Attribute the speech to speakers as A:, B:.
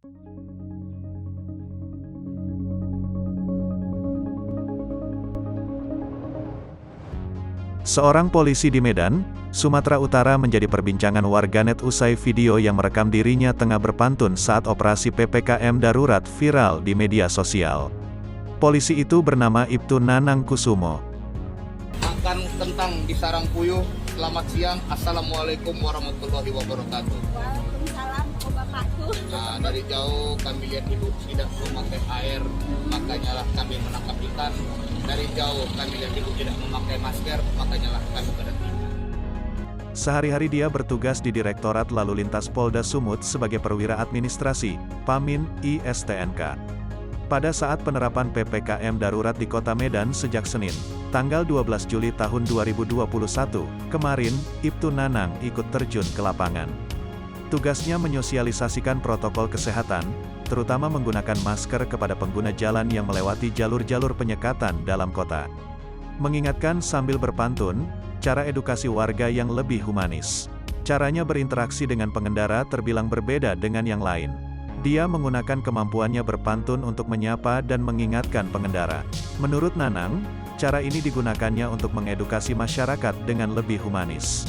A: Seorang polisi di Medan, Sumatera Utara menjadi perbincangan warganet usai video yang merekam dirinya tengah berpantun saat operasi PPKM darurat viral di media sosial. Polisi itu bernama Ibtu Nanang Kusumo.
B: Makan kentang di sarang puyuh. Selamat siang, Assalamualaikum warahmatullahi wabarakatuh.
C: Waalaikumsalam, Bapakku.
B: Nah, dari jauh kami lihat ibu tidak memakai air, makanya lah kami menangkap ikan. Dari jauh kami lihat ibu tidak memakai masker, makanya lah kami berhenti.
A: Sehari-hari dia bertugas di Direktorat Lalu Lintas Polda Sumut sebagai perwira administrasi, Pamin, ISTNK. Pada saat penerapan PPKM darurat di Kota Medan sejak Senin, tanggal 12 Juli tahun 2021, kemarin, Ibtu Nanang ikut terjun ke lapangan. Tugasnya menyosialisasikan protokol kesehatan, terutama menggunakan masker kepada pengguna jalan yang melewati jalur-jalur penyekatan dalam kota. Mengingatkan sambil berpantun, cara edukasi warga yang lebih humanis. Caranya berinteraksi dengan pengendara terbilang berbeda dengan yang lain. Dia menggunakan kemampuannya berpantun untuk menyapa dan mengingatkan pengendara. Menurut Nanang, cara ini digunakannya untuk mengedukasi masyarakat dengan lebih humanis.